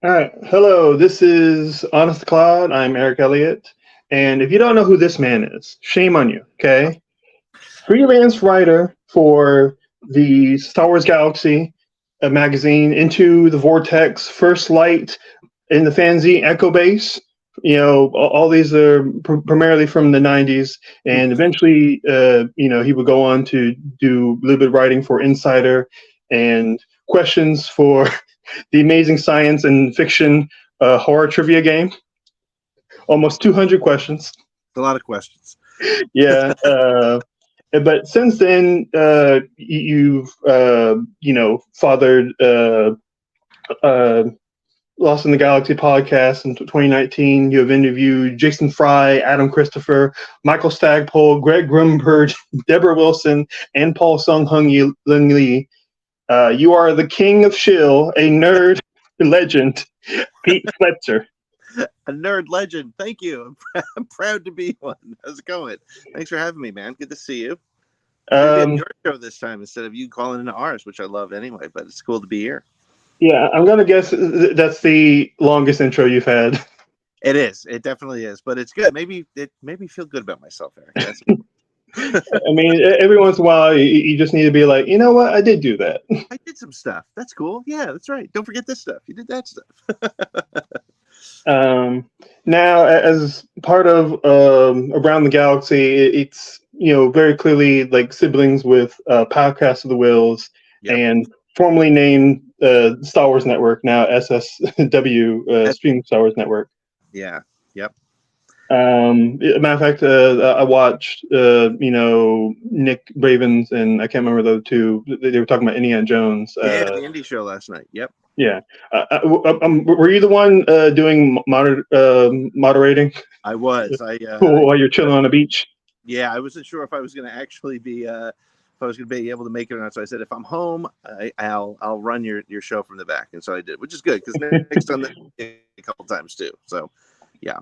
All right. Hello, this is Honest to Cloud. I'm Erik Elliott. And if you don't know who this man is, shame on you, okay? Freelance writer for the Star Wars Galaxy magazine, Into the Vortex, First Light, in the fanzine Echo Base. All these are primarily from the 90s. And eventually, he would go on to do a little bit of writing for Insider and questions for the Amazing Science and Fiction horror trivia game. Almost 200 questions. A lot of questions. Yeah. But since then, you've fathered uh, Lost in the Galaxy podcast in 2019. You have interviewed Jason Fry, Adam Christopher, Michael Stagpole, Greg Grunberg, Deborah Wilson, and Paul Sung Hung Lin Lee. You are the king of shill, a nerd legend, Pete Fletzer. A nerd legend. Thank you. I'm proud to be one. How's it going? Thanks for having me, man. Good to see you. Maybe your show this time instead of you calling into ours, which I love anyway, but it's cool to be here. Yeah, I'm going to guess that's the longest intro you've had. It is. It definitely is, but it's good. Maybe it made me feel good about myself, Erik. That's I mean, every once in a while, you just need to be like, you know what? I did do that. I did some stuff. That's cool. Yeah, that's right. Don't forget this stuff. You did that stuff. Now, as part of Around the Galaxy, it's very clearly like siblings with Podcast of the Wills, Yep. and formerly named Star Wars Network, now SSW, Streaming Star Wars Network. Yeah. Yep. Matter of fact, I watched Nick Ravens and I can't remember the other two. They were talking about Indiana Jones. Yeah, the indie show last night. Yep. Yeah. Were you the one doing moderating? I was. While you're chilling on the beach. Yeah, I wasn't sure if I was going to actually be if I was going to be able to make it or not. So I said, if I'm home, I'll run your show from the back, and so I did, which is good because Nick's done that a couple times too. So, yeah.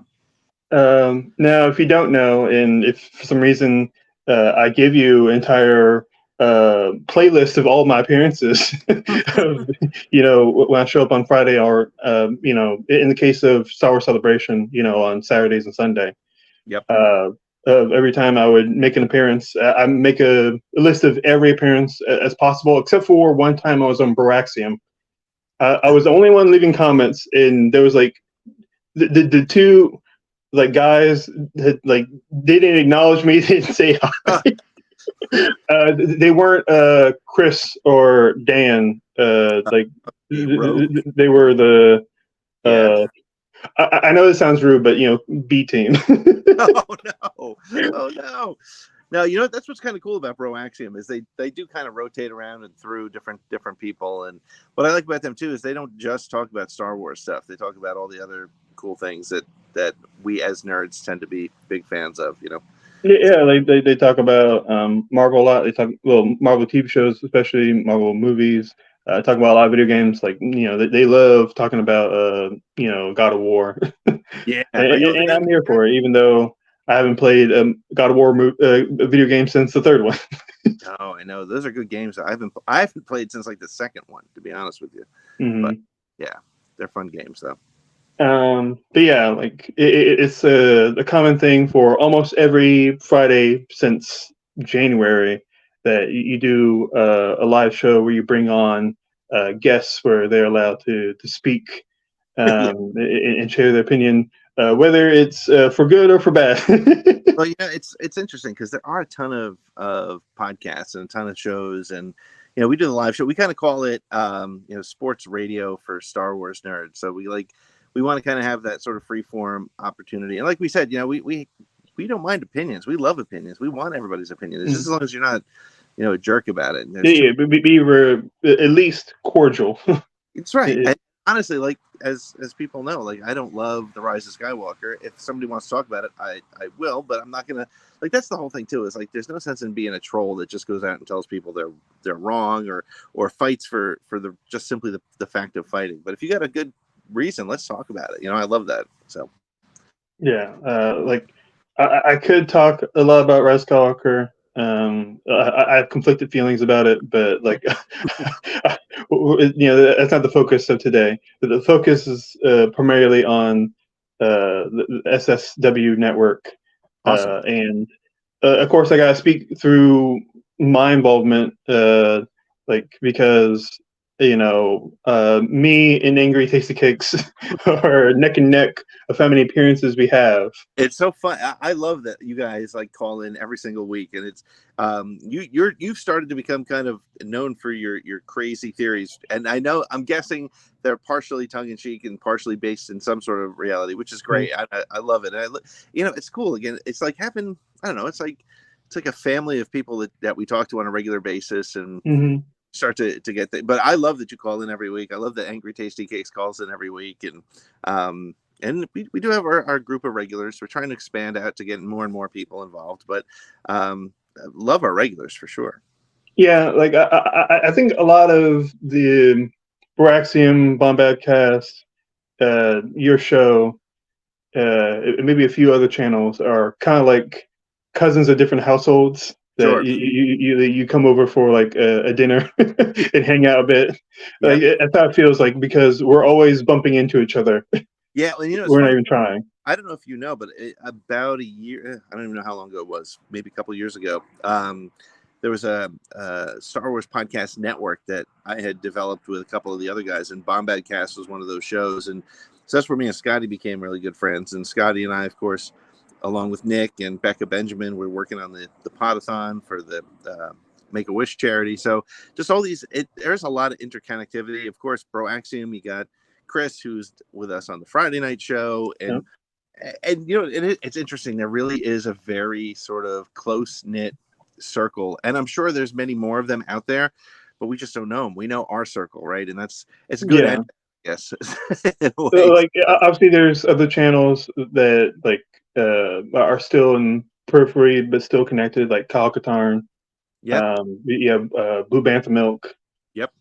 Now, if you don't know, and if for some reason I give you entire playlist of all my appearances, when I show up on Friday, or in the case of Star Wars Celebration, on Saturdays and Sunday. Yep. Every time I would make an appearance, I make a list of every appearance as possible, except for one time I was on Boraxium. I was the only one leaving comments, and there was like the two like guys that like they didn't acknowledge me, they didn't say hi. They weren't Chris or Dan. They were the. I know this sounds rude, but B team. Oh no! Oh no! No, that's what's kind of cool about Broaxium is they do kind of rotate around and through different people. And what I like about them too is they don't just talk about Star Wars stuff. They talk about all the other cool things that we as nerds tend to be big fans of. Yeah, they talk about Marvel a lot. They talk Marvel TV shows, especially Marvel movies. Talk about a lot of video games. Like they love talking about God of War. Yeah, and I'm here for it, even though I haven't played God of War video game since the third one. Oh, I know those are good games. I haven't played since like the second one, to be honest with you. Mm-hmm. But yeah, they're fun games though. But yeah, like it's a common thing for almost every Friday since January that you do a live show where you bring on guests where they're allowed to speak and share their opinion, whether it's for good or for bad. Well, it's interesting because there are a ton of podcasts and a ton of shows, and we do the live show. We kind of call it sports radio for Star Wars nerds. So we want to kind of have that sort of free form opportunity. And like we said, we don't mind opinions. We love opinions. We want everybody's opinion. It's just as long as you're not, a jerk about it. We were at least cordial. It's right. And honestly, like as people know, like I don't love The Rise of Skywalker. If somebody wants to talk about it, I will, but I'm not gonna like that's the whole thing too, is like there's no sense in being a troll that just goes out and tells people they're wrong or fights for the just simply the fact of fighting. But if you got a good reason, let's talk about it. I love that. So yeah, like I could talk a lot about Rise Skywalker. I have conflicted feelings about it, but like that's not the focus of today. But the focus is primarily on the SSW network, Awesome. and of course, I gotta speak through my involvement, because me and Angry Tasty Cakes are neck and neck of how many appearances we have. It's so fun. I love that you guys like call in every single week, and it's you've started to become kind of known for your crazy theories, and I'm guessing they're partially tongue in cheek and partially based in some sort of reality, which is great. I love it. And it's cool. Again, it's like having, I don't know, it's like a family of people that we talk to on a regular basis, and Mm-hmm. start to get that. But I love that you call in every week. I love that Angry Tasty Cakes calls in every week, and we do have our group of regulars. We're trying to expand out to get more and more people involved, but love our regulars for sure. Yeah, like I think a lot of the Boraxium, Bombadcast, your show, maybe a few other channels are kind of like cousins of different households that Sure. you come over for like a dinner and hang out a bit. Yep. Like that's how it feels like, because we're always bumping into each other. Yeah, well, it's We're not funny. even trying. I don't know if you know, but about a year, I don't even know how long ago it was, maybe a couple of years ago, there was a Star Wars podcast network that I had developed with a couple of the other guys, and Bombadcast was one of those shows. And so that's where me and Scotty became really good friends. And Scotty and I, of course, along with Nick and Becca Benjamin, we're working on the Podathon for the Make-A-Wish charity. So just all these, there's a lot of interconnectivity. Of course, Proaxium, you got Chris, who's with us on the Friday night show, and it's interesting. There really is a very sort of close knit circle, and I'm sure there's many more of them out there, but we just don't know them. We know our circle, right? And it's good. Yeah. Yes. So, like obviously, there's other channels that like are still in periphery but still connected, like Kyle Katarn. Yeah. Blue Bantha Milk. Yep.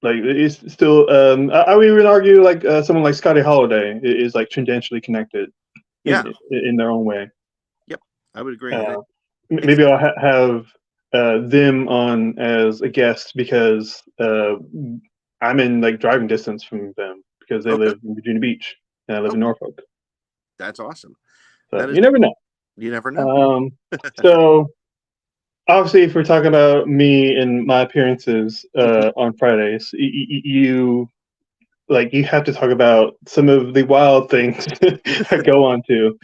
Like it's still. I would even argue like someone like Scotty Holiday is like tangentially connected. Yeah. In their own way. Yep, I would agree. Maybe I'll have them on as a guest, because I'm in like driving distance from them, because they live in Virginia Beach and I live in Norfolk. That's awesome. So you never know. You never know. So obviously, if we're talking about me and my appearances on Fridays, you have to talk about some of the wild things I go on to.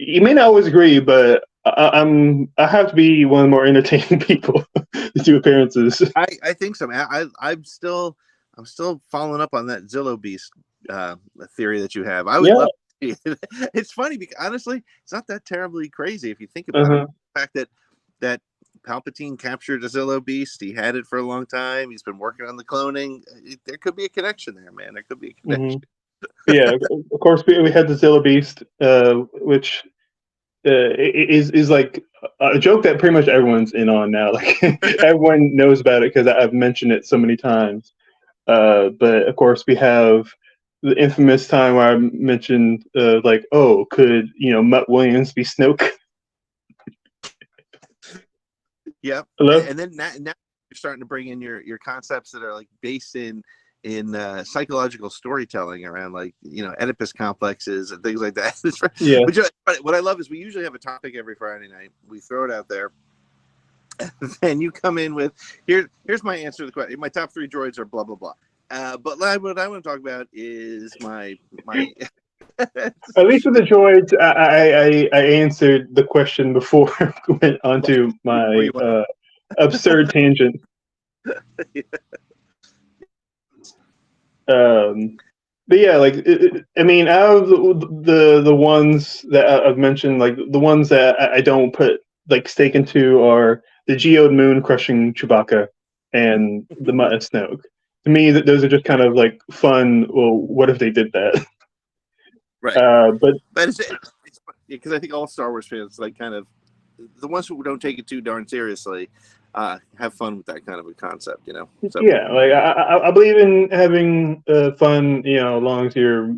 You may not always agree, but I have to be one of the more entertaining people to do appearances. I think so, man. I'm still following up on that Zillow Beast theory that you have. I would love to see it. It's funny because honestly, it's not that terribly crazy if you think about it. The fact that Palpatine captured a Zillow Beast, he had it for a long time. He's been working on the cloning. There could be a connection there, man. There could be a connection. Yeah, of course we had the Zillow Beast, which is like a joke that pretty much everyone's in on now. Like everyone knows about it because I've mentioned it so many times. But of course we have the infamous time where I mentioned could Mutt Williams be Snoke? Yeah. Hello? And then now you're starting to bring in your concepts that are like based in psychological storytelling around Oedipus complexes and things like that. Yeah. What I love is we usually have a topic every Friday night. We throw it out there, and you come in with here's my answer to the question. My top 3 droids are blah blah blah. But what I want to talk about is my. At least with the droids, I answered the question before I went onto my absurd tangent. But yeah, out of the ones that I've mentioned, like the ones that I don't put like stake into are the geode moon crushing Chewbacca and the Mutt and Snoke. To me, those are just kind of like fun. Well, what if they did that? Right. But it's because I think all Star Wars fans, like kind of the ones who don't take it too darn seriously, have fun with that kind of a concept, So. Yeah, like I believe in having fun, as long as you're,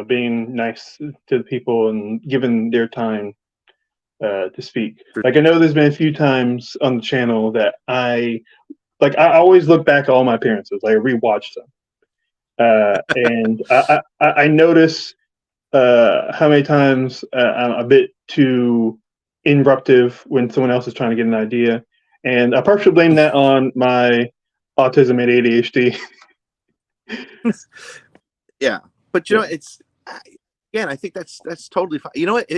being nice to the people and giving their time. to speak. Like I know there's been a few times on the channel that I always look back at all my appearances, like I rewatch them, and I notice how many times I'm a bit too interruptive when someone else is trying to get an idea, and I partially blame that on my autism and ADHD. Yeah, but Yeah. it's again, I think that's totally fine. You know what?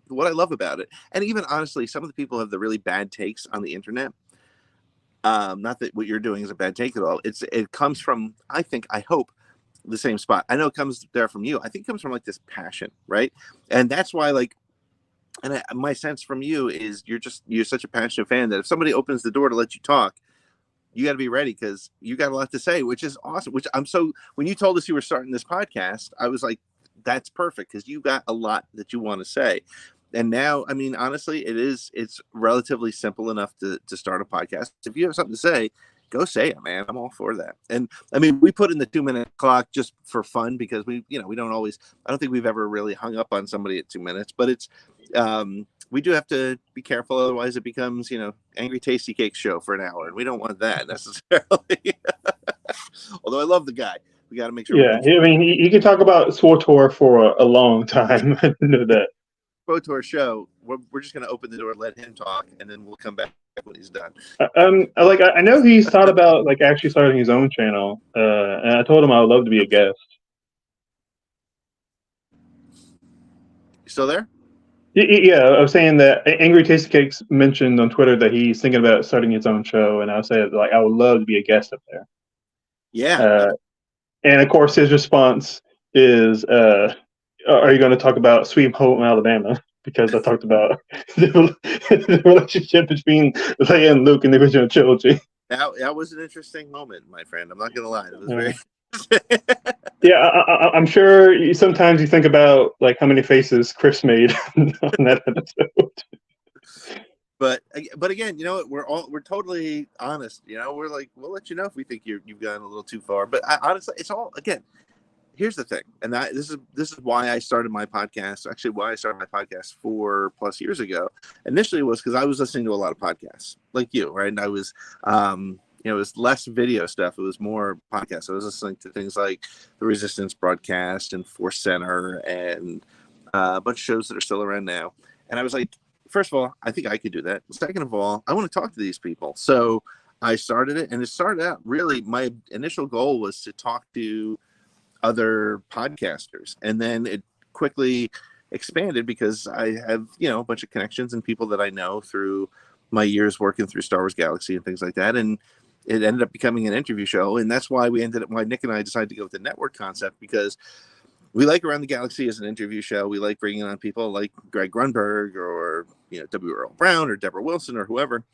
What I love about it, and even honestly, some of the people have the really bad takes on the internet. Not that what you're doing is a bad take at all. It comes from, I hope, the same spot. I know it comes there from you. I think it comes from like this passion, right? And that's why like, my sense from you is you're such a passionate fan that if somebody opens the door to let you talk, you got to be ready because you got a lot to say, which is awesome. Which I'm so, when you told us you were starting this podcast, I was like, that's perfect because you got a lot that you want to say. And now, I mean, honestly, it's relatively simple enough to start a podcast. If you have something to say, go say it, man. I'm all for that. And I mean, we put in the 2-minute clock just for fun because we don't always, I don't think we've ever really hung up on somebody at 2 minutes, but we do have to be careful. Otherwise it becomes, Angry Tasty Cake show for an hour. And we don't want that necessarily. Although I love the guy. We got to make sure we Yeah, make I mean, you can talk about SWTOR for a long time. I know that. to our show. We're just going to open the door, let him talk, and then we'll come back when he's done. I know he's thought about like actually starting his own channel, and I told him I would love to be a guest. You still there? Yeah, I was saying that Angry Tasty Cakes mentioned on Twitter that he's thinking about starting his own show, and I said like I would love to be a guest up there. Yeah. And of course, his response is, "Are you going to talk about Sweet Home Alabama?" Because I talked about the relationship between Leia and Luke in the original trilogy. That was an interesting moment, my friend. I'm not going to lie. It was Yeah. very. Yeah, I'm sure sometimes you think about like how many faces Chris made on that episode. But again, we're totally honest. We're like, we'll let you know if we think you've gone a little too far. But honestly, it's all, again, here's the thing, and this is why I started my podcast. Actually, why I started my podcast 4+ years ago. Initially was because I was listening to a lot of podcasts like you, right? And I was, it was less video stuff. It was more podcasts. I was listening to things like the Resistance broadcast and Force Center and a bunch of shows that are still around now. And I was like, first of all, I think I could do that. Second of all, I want to talk to these people. So I started it, and it started out really, my initial goal was to talk to other podcasters, and then it quickly expanded because I have a bunch of connections and people that I know through my years working through Star Wars Galaxy and things like that, and it ended up becoming an interview show. And that's why Nick and I decided to go with the network concept, because we like Around the Galaxy as an interview show. We like bringing on people like Greg Grunberg or W. Earl Brown or Deborah Wilson or whoever.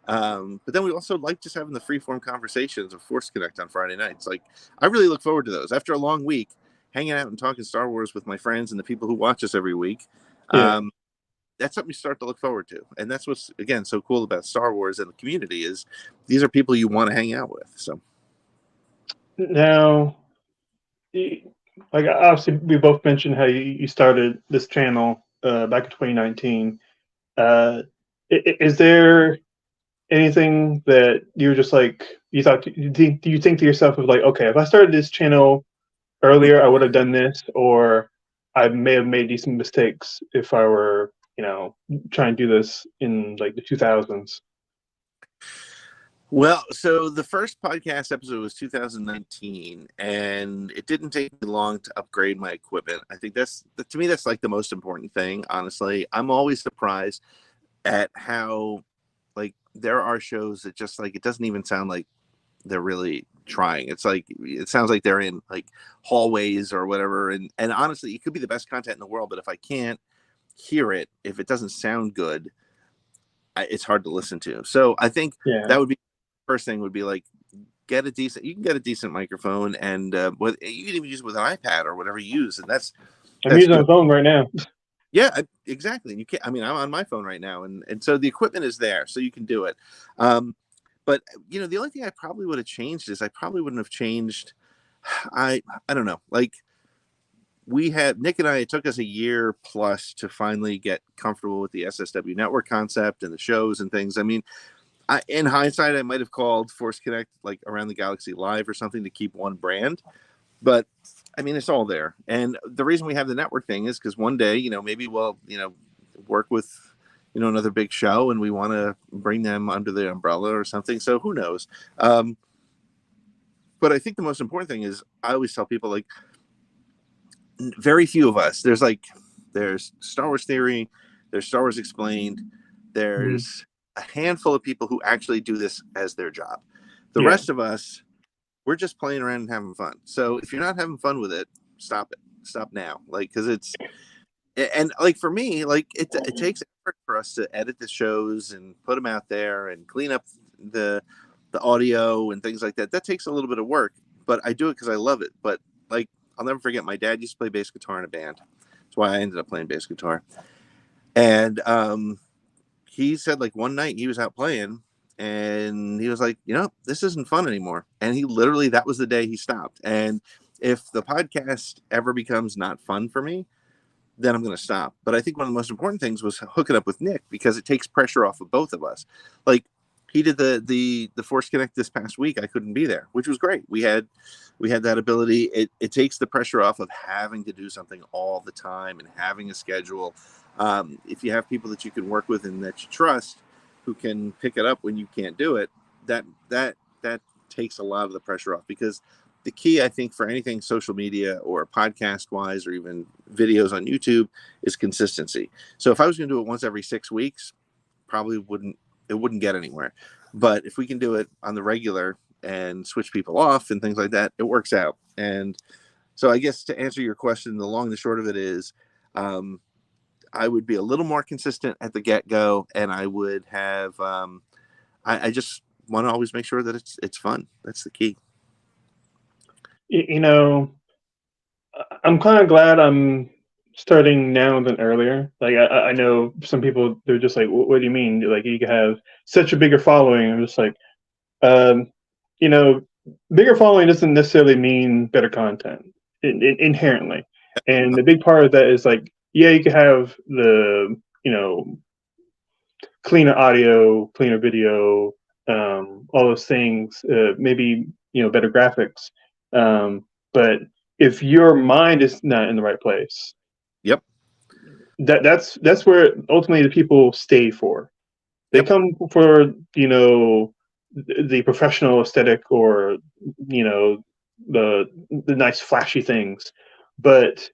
But then we also like just having the free-form conversations of Force Connect on Friday nights. Like, I really look forward to those. After a long week, hanging out and talking Star Wars with my friends and the people who watch us every week, Yeah. that's something you start to look forward to. And that's what's, again, so cool about Star Wars and the community is these are people you want to hang out with. So Now, like obviously, we both mentioned how you started this channel back in 2019. Is there anything that you were just like you thought? Do you think to yourself of like, okay, if I started this channel earlier, I would have done this, or I may have made these mistakes if I were, trying to do this in like the 2000s? Well, so the first podcast episode was 2019, and it didn't take me long to upgrade my equipment. I think to me, that's like the most important thing, honestly. I'm always surprised at how, like, there are shows that just like, it doesn't even sound like they're really trying. It's like, it sounds like they're in like hallways or whatever. And honestly, it could be the best content in the world, but if I can't hear it, if it doesn't sound good, it's hard to listen to. So I think Yeah, that would be first thing would be like you can get a decent microphone, and you can even use it with an iPad or whatever you use, and that's I'm using good. my phone right now. Yeah, exactly. You can't. I mean, I'm on my phone right now, and so the equipment is there, so you can do it. But the only thing I probably would have changed is I probably wouldn't have changed. I don't know, like Nick and I, it took us a year plus to finally get comfortable with the SSW network concept and the shows and things. I mean, in hindsight, I might have called Force Connect like Around the Galaxy Live or something to keep one brand, but I mean, it's all there. And the reason we have the network thing is because one day, maybe we'll, work with, another big show and we want to bring them under the umbrella or something. So who knows? But I think the most important thing is I always tell people, like, very few of us, there's Star Wars Theory, there's Star Wars Explained, there's a handful of people who actually do this as their job. The rest of us, we're just playing around and having fun. So if you're not having fun with it, stop it. Stop now. Like, because and like for me, like it takes effort for us to edit the shows and put them out there and clean up the audio and things like that. That takes a little bit of work, but I do it because I love it. But like, I'll never forget, my dad used to play bass guitar in a band. That's why I ended up playing bass guitar. And he said, like, one night he was out playing and he was like, this isn't fun anymore. And he literally, that was the day he stopped. And if the podcast ever becomes not fun for me, then I'm going to stop. But I think one of the most important things was hooking up with Nick, because it takes pressure off of both of us. Like, he did the Force Connect this past week. I couldn't be there, which was great. We had that ability. It takes the pressure off of having to do something all the time and having a schedule. If you have people that you can work with and that you trust, who can pick it up when you can't do it, that takes a lot of the pressure off. Because the key, I think, for anything social media or podcast wise, or even videos on YouTube, is consistency. So if I was going to do it once every 6 weeks, probably wouldn't get anywhere. But if we can do it on the regular and switch people off and things like that, it works out. And so I guess to answer your question, the long and the short of it is, I would be a little more consistent at the get-go, and I would have I just want to always make sure that it's fun. That's the key. I'm kind of glad I'm starting now than earlier. Like, I know some people, they're just like, what do you mean? Like, you can have such a bigger following. I'm just like, bigger following doesn't necessarily mean better content inherently. And the big part of that is, like, yeah, you can have the, cleaner audio, cleaner video, all those things, maybe, better graphics. But if your mind is not in the right place, Yep. That's where ultimately the people stay for. They come for, the professional aesthetic, or, the nice flashy things, but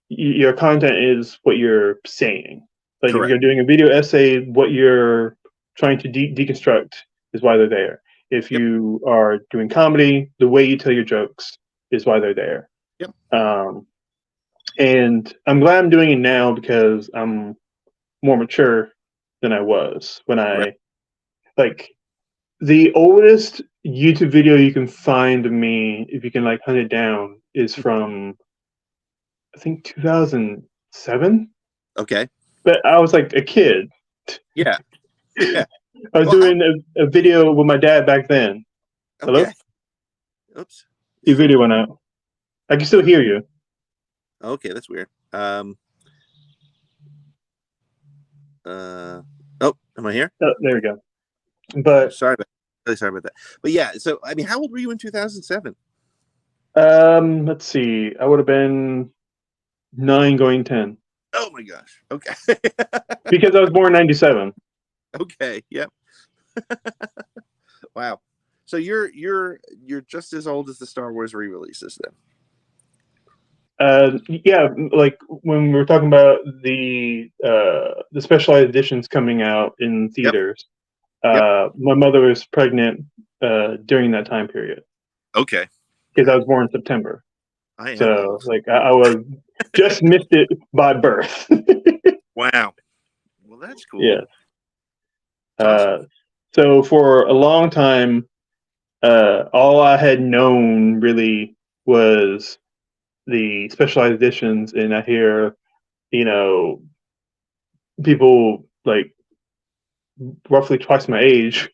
your content is what you're saying. Like, Correct. if you're doing a video essay, what you're trying to deconstruct is why they're there. If you are doing comedy, the way you tell your jokes is why they're there. Yep. And I'm glad I'm doing it now, because I'm more mature than I was when like, the oldest YouTube video you can find of me, if you can, like, hunt it down, is from, I think, 2007. Okay. But I was like a kid. Yeah. Yeah. I was doing a video with my dad back then. Hello? Okay. Oops. Your video went out. I can still hear you. Okay, that's weird. Oh, am I here? Oh, there we go. But really sorry about that. But yeah, so I mean, how old were you in 2007? let's see. I would have been 9 going 10. Oh my gosh. Okay. Because I was born in 97. Okay. Yep. Wow. So you're just as old as the Star Wars re-releases then. Yeah, like when we were talking about the specialized editions coming out in theaters, my mother was pregnant during that time period. Okay. Because I was born in September. So old. like I was just missed it by birth. Wow. Well, that's cool. Yeah. Awesome. So for a long time, all I had known really was the specialized editions, and I hear, people like roughly twice my age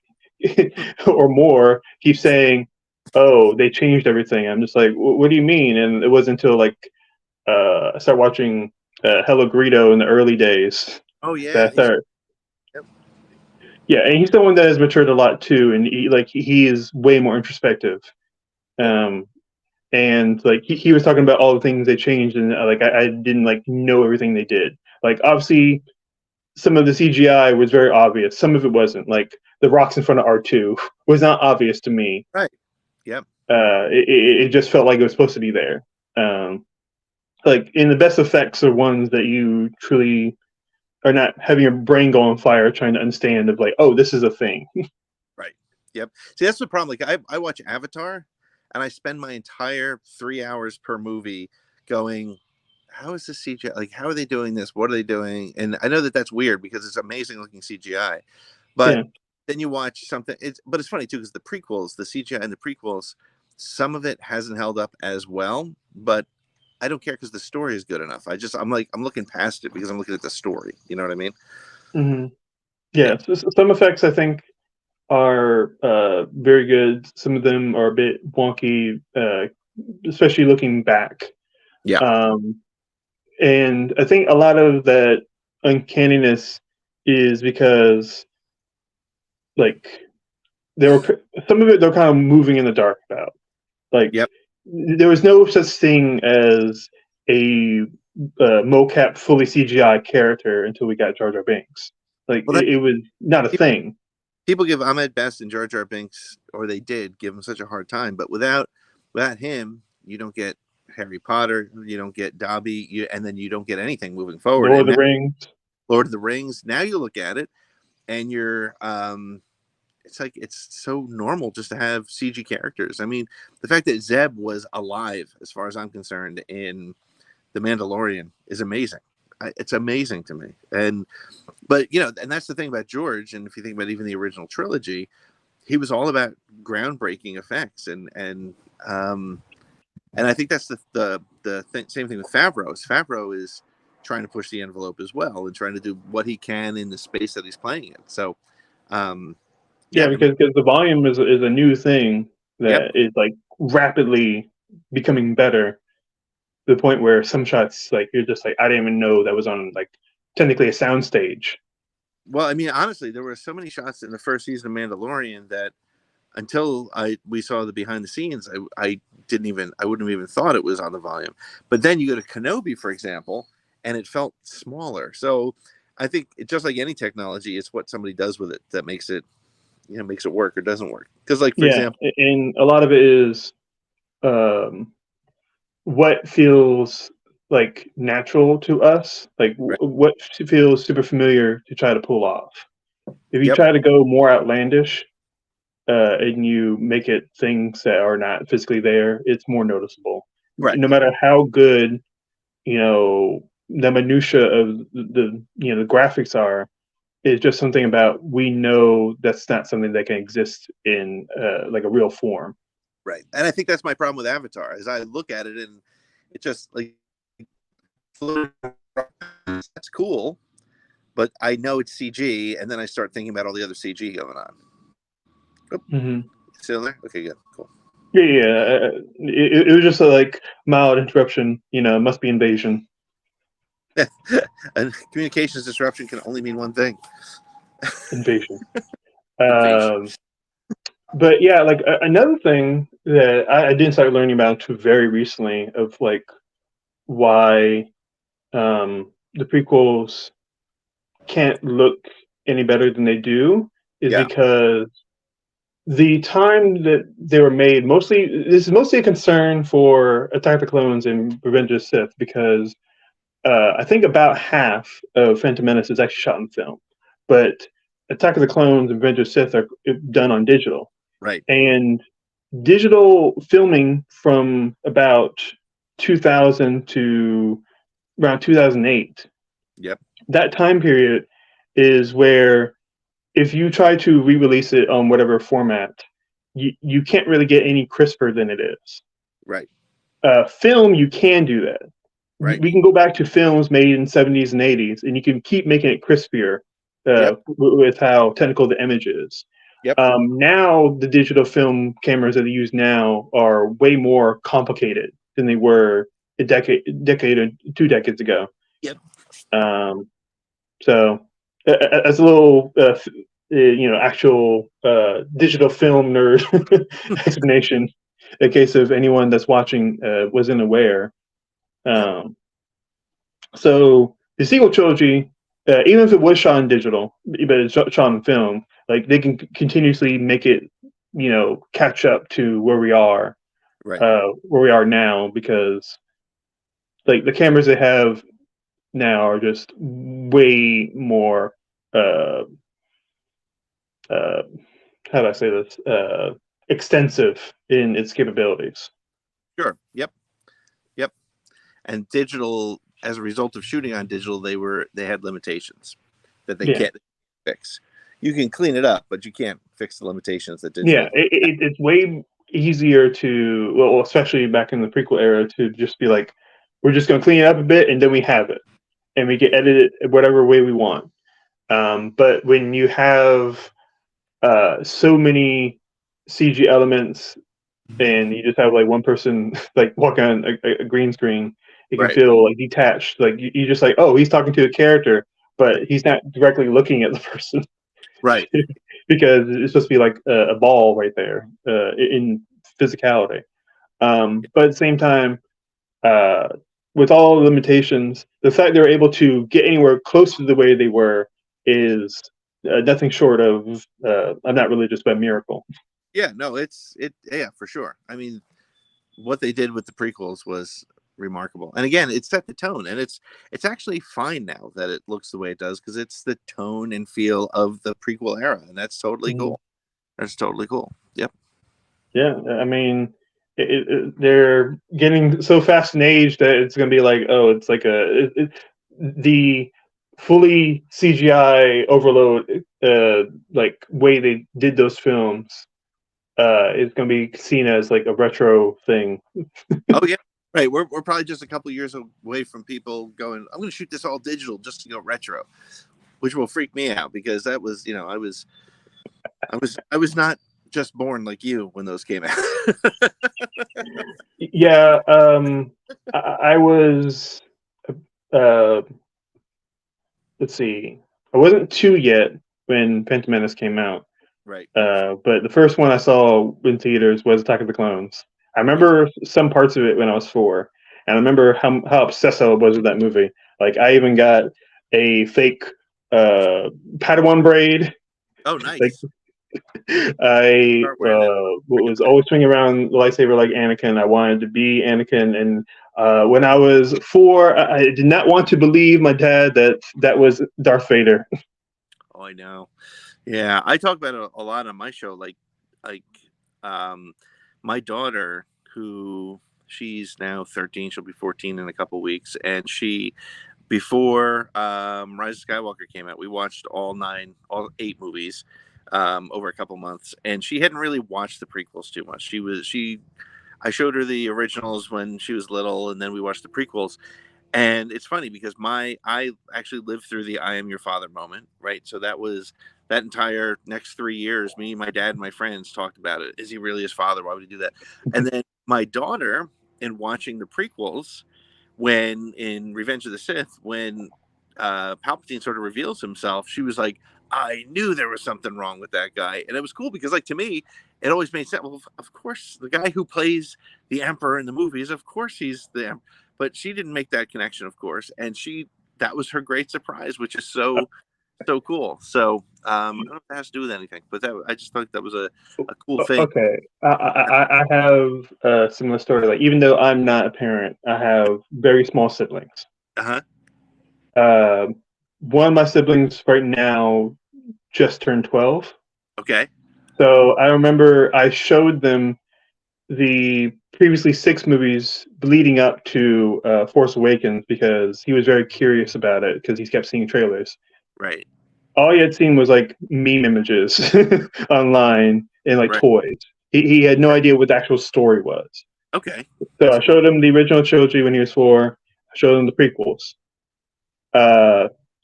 or more keep saying, "Oh, they changed everything." I'm just like, "What do you mean?" And it wasn't until like I started watching Hello Greedo in the early days. Oh yeah, That I started, yep. yeah, and he's someone that has matured a lot too, and he is way more introspective. Yep. Um, and like he was talking about all the things they changed, and I didn't like know everything they did. Like obviously, some of the CGI was very obvious. Some of it wasn't. Like the rocks in front of R2 was not obvious to me. Right. Yep. It just felt like it was supposed to be there. Um, like in the best effects are ones that you truly are not having your brain go on fire trying to understand of like, oh, this is a thing. Right. Yep. See, that's the problem. Like I watch Avatar, and I spend my entire 3 hours per movie going, how is this CGI? Like, how are they doing this? What are they doing? And I know that that's weird because it's amazing looking CGI, but Yeah. then you watch something. But it's funny too because the prequels, the CGI in the prequels, some of it hasn't held up as well. But I don't care because the story is good enough. I'm looking past it because I'm looking at the story. You know what I mean? Hmm. Yeah. Yeah. So some effects I think are very good. Some of them are a bit wonky, especially looking back. Yeah. Um, and I think a lot of that uncanniness is because like they were some of it they're kind of moving in the dark about. Like Yep. there was no such thing as a mocap fully CGI character until we got Jar Jar Binks. Like Well, that it was not a thing. people give Ahmed Best and Jar Jar Binks, or they did give him such a hard time. But without him, you don't get Harry Potter, you don't get Dobby, and then you don't get anything moving forward. Lord of And the now Rings. Lord of the Rings. Now you look at it, and it's like it's so normal just to have CG characters. I mean, the fact that Zeb was alive, as far as I'm concerned, in The Mandalorian is amazing. It's amazing to me. But and that's the thing about George. And if you think about even the original trilogy, he was all about groundbreaking effects, um, and I think that's same thing with Favreau. Favreau is trying to push the envelope as well and trying to do what he can in the space that he's playing in. So, um, Yeah, yeah, I mean, because the volume is a new thing yep, that is like rapidly becoming better to the point where some shots like you're just like I didn't even know that was on like technically a sound stage. well, I mean, honestly, there were so many shots in the first season of Mandalorian that until we saw the behind the scenes, I wouldn't have even thought it was on the volume. But then you go to Kenobi, for example, and it felt smaller. So I think just like any technology, it's what somebody does with it that makes it work or doesn't work. Because, like, for Yeah, example, and a lot of it is um, what feels like natural to us, like right? what feels super familiar to try to pull off. If you Yep, try to go more outlandish and you make it things that are not physically there, it's more noticeable. right, No matter how good the minutia of the graphics are, it's just something about we know that's not something that can exist in like a real form. right. And I think that's my problem with Avatar. As I look at it, and it just like that's cool, but I know it's CG, and then I start thinking about all the other CG going on. Oh, Hmm. still there? Okay, good, cool. Yeah, yeah. It was just a like mild interruption. It must be invasion. And communications disruption can only mean one thing: Invasion. invasion. Um, but yeah, like another thing that I didn't start learning about too very recently of like why the prequels can't look any better than they do is Yeah, because the time that they were made this is mostly a concern for Attack of the Clones and Revenge of the Sith because I think about half of Phantom Menace is actually shot in film, but Attack of the Clones and Revenge of the Sith are done on digital, right. and digital filming from about 2000 to around 2008. Yep. That time period is where if you try to re-release it on whatever format, you can't really get any crisper than it is. Right. Film, you can do that. Right. We can go back to films made in '70s and '80s, and you can keep making it crispier Yep. with how technical the image is. Yep. Now, the digital film cameras that they use now are way more complicated than they were decade or 2 decades ago. Yep. So as a little actual digital film nerd explanation, in case of anyone that's watching wasn't aware. So the sequel trilogy, even if it was shot in digital, but it's shot in film, like they can continuously make it, catch up to where we are, now, because like the cameras they have now are just way more. Uh, how do I say this? Extensive in its capabilities. Sure. Yep. And digital, as a result of shooting on digital, they had limitations that they can't fix. You can clean it up, but you can't fix the limitations that digital. Yeah, it's way easier to, well, especially back in the prequel era, to just be like, we're just going to clean it up a bit, and then we have it, and we can edit it whatever way we want. But when you have so many CG elements, and you just have like one person like walking on a green screen, it can feel like detached. Like you just like, oh, he's talking to a character, but he's not directly looking at the person. Right. Because it's supposed to be like a ball right there in physicality. But at the same time, with all the limitations, the fact they were able to get anywhere close to the way they were is nothing short of I'm not religious, but a miracle. Yeah, no, yeah, for sure. I mean, what they did with the prequels was remarkable, and again, it set the tone, and it's actually fine now that it looks the way it does, because it's the tone and feel of the prequel era, and that's totally cool. That's totally cool. Yep. Yeah, I mean, they're getting so fast in age that it's going to be like, oh, it's like the fully CGI overload, like way they did those films, is going to be seen as like a retro thing. Oh yeah, right. We're probably just a couple years away from people going, I'm going to shoot this all digital just to go retro, which will freak me out, because that was, I was not just born like you when those came out. Yeah, I was. Let's see, I wasn't 2 yet when Phantom Menace came out. Right. But the first one I saw in theaters was Attack of the Clones. I remember some parts of it when I was 4, and I remember how obsessed I was with that movie. Like I even got a fake Padawan braid. Oh, nice. Like, I was always swinging around the lightsaber like Anakin. I wanted to be Anakin, and when I was 4, I did not want to believe my dad that was Darth Vader. Oh, I know. Yeah, I talk about it a lot on my show. Like, my daughter, who she's now 13, she'll be 14 in a couple weeks, and before Rise of Skywalker came out, we watched all 8 movies over a couple months, and she hadn't really watched the prequels too much. I showed her the originals when she was little, and then we watched the prequels. And it's funny because I actually lived through the "I am your father" moment, right? So that entire next 3 years, me, my dad, and my friends talked about it. Is he really his father? Why would he do that? And then my daughter, in watching the prequels, when in Revenge of the Sith, when Palpatine sort of reveals himself, she was like, I knew there was something wrong with that guy. And it was cool because, like, to me, it always made sense. Well, of course, the guy who plays the Emperor in the movies, of course he's the Emperor. But she didn't make that connection, of course. And that was her great surprise, which is so cool. So I don't know if that has to do with anything, but I just thought that was a cool thing. Okay. I have a similar story. Like, even though I'm not a parent, I have very small siblings. One of my siblings right now just turned 12. Okay. So I remember I showed them the previously 6 movies leading up to Force Awakens, because he was very curious about it, because he kept seeing trailers. Right. All he had seen was like meme images online and like toys. He had no idea what the actual story was. Okay. So I showed him the original trilogy when he was 4. I showed him the prequels.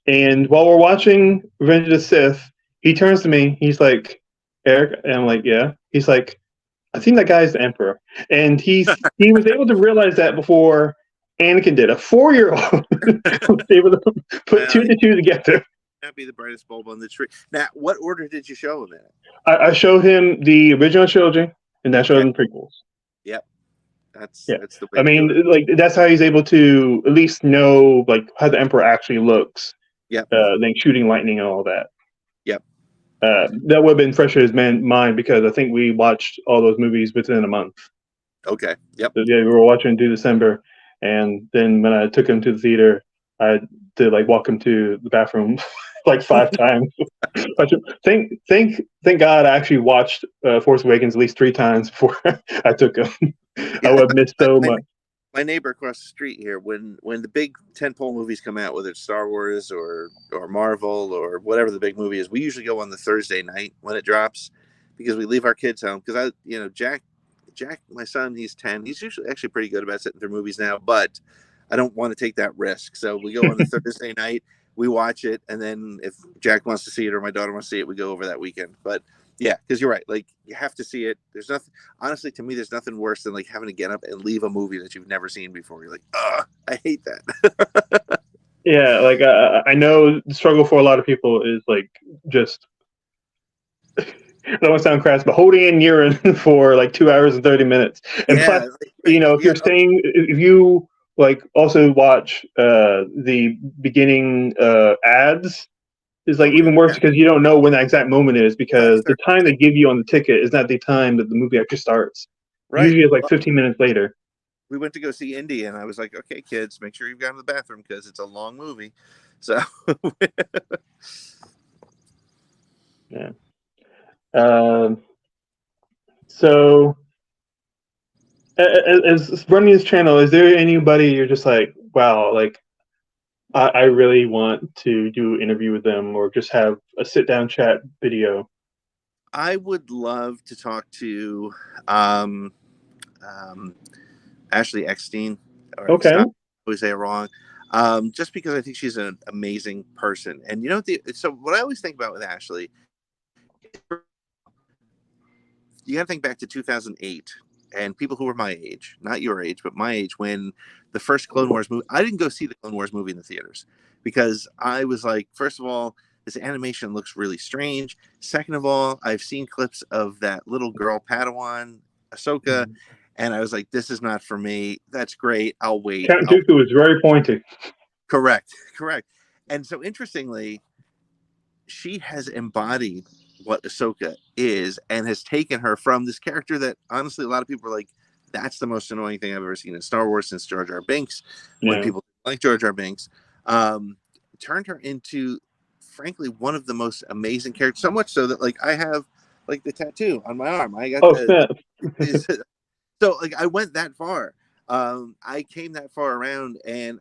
And while we're watching Revenge of the Sith, he turns to me. He's like, Eric, and I'm like, yeah. He's like, I think that guy's the Emperor. And he was able to realize that before Anakin did. A 4-year-old was able to put two Well, to two together. not be the brightest bulb on the tree. Now, what order did you show him in? I showed him the original trilogy, and I showed Okay. him prequels. Yep. Yeah, That's the way I to do mean, it. like that's how he's able to at least know like how the Emperor actually looks. Yep. Then shooting lightning and all that. Yep. That would have been fresh in his mind because I think we watched all those movies within a month. Okay. Yep. So, yeah, we were watching through December, and then when I took him to the theater, I did like walk him to the bathroom like 5 times. Thank God I actually watched Force Awakens at least 3 times before I took him. I Yeah. would have missed My, so my, much. my neighbor across the street here, when the big tentpole movies come out, whether it's Star Wars or Marvel or whatever the big movie is, we usually go on the Thursday night when it drops because we leave our kids home. Because Jack, my son, he's 10. He's usually actually pretty good about sitting through movies now, but I don't want to take that risk. So we go on the Thursday night, we watch it, and then if Jack wants to see it or my daughter wants to see it, we go over that weekend. But yeah, because you're right. Like you have to see it. There's nothing. Honestly, to me, there's nothing worse than like having to get up and leave a movie that you've never seen before. You're like, I hate that. Yeah, like I know the struggle for a lot of people is like just I don't want to sound crass, but holding in urine for like 2 hours and 30 minutes. And plus, Yeah, right. if you're saying if you like also watch the beginning ads, is like Oh yeah, even worse yeah. because you don't know when that exact moment is Well, because the time they give you on the ticket is not the time that the movie actually starts. right. Usually, it's like Well, 15 minutes later. we went to go see Indy, and I was like, okay, kids, make sure you've gone to the bathroom because it's a long movie. So Yeah. Um, so, as running this channel, is there anybody you're just like, wow, like I really want to do an interview with them or just have a sit down chat video? I would love to talk to um, um, Ashley Eckstein, or Okay. Eckstein, I always say it wrong. Just because I think she's an amazing person, and so what I always think about with Ashley, you got to think back to 2008 and people who were my age, not your age, but my age, when the first Clone Wars movie, I didn't go see the Clone Wars movie in the theaters because I was like, first of all, this animation looks really strange. Second of all, I've seen clips of that little girl Padawan, Ahsoka, and I was like, this is not for me. That's great. I'll wait. Count Dooku is very pointy. Correct. Correct. And so interestingly, she has embodied what Ahsoka is and has taken her from this character that honestly a lot of people are like, that's the most annoying thing I've ever seen in Star Wars since Jar Jar Binks, when Yeah. people like Jar Jar Binks, um, turned her into frankly one of the most amazing characters, so much so that like I have like the tattoo on my arm. I got Oh, snap. so like I went that far. I came that far around, and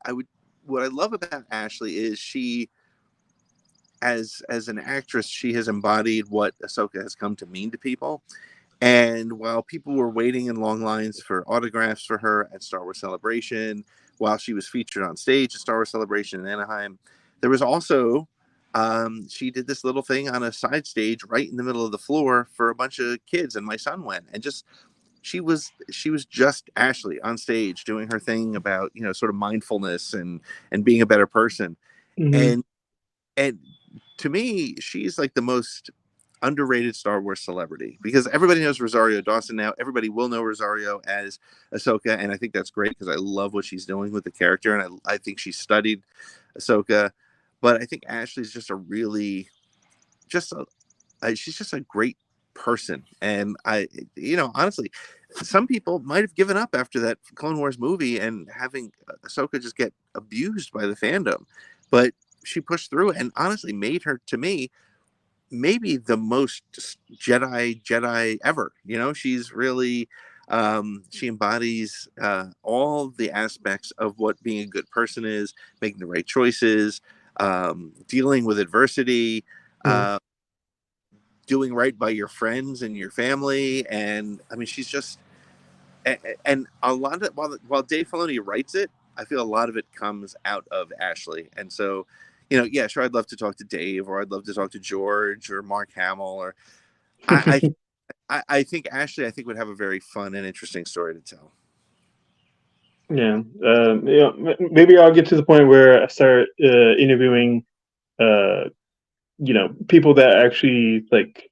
what I love about Ashley is she, as an actress, she has embodied what Ahsoka has come to mean to people. And while people were waiting in long lines for autographs for her at Star Wars Celebration, while she was featured on stage at Star Wars Celebration in Anaheim, there was also she did this little thing on a side stage right in the middle of the floor for a bunch of kids, and my son went and just she was just Ashley on stage doing her thing about sort of mindfulness and being a better person. Hmm. And and to me, she's like the most underrated Star Wars celebrity because everybody knows Rosario Dawson now. Everybody will know Rosario as Ahsoka, and I think that's great because I love what she's doing with the character, and I think she studied Ahsoka. But I think Ashley's just a really, just she's just a great person, and honestly, some people might have given up after that Clone Wars movie and having Ahsoka just get abused by the fandom, but she pushed through and honestly made her, to me, maybe the most Jedi ever. She's really she embodies all the aspects of what being a good person is, making the right choices, dealing with adversity, Hmm. uh, doing right by your friends and your family. And I mean, she's just and a lot of it, while Dave Filoni writes it, I feel a lot of it comes out of Ashley. And so, yeah, sure, I'd love to talk to Dave, or I'd love to talk to George or Mark Hamill, or I I think Ashley, I think, would have a very fun and interesting story to tell. Yeah. Maybe I'll get to the point where I start interviewing, uh, people that actually like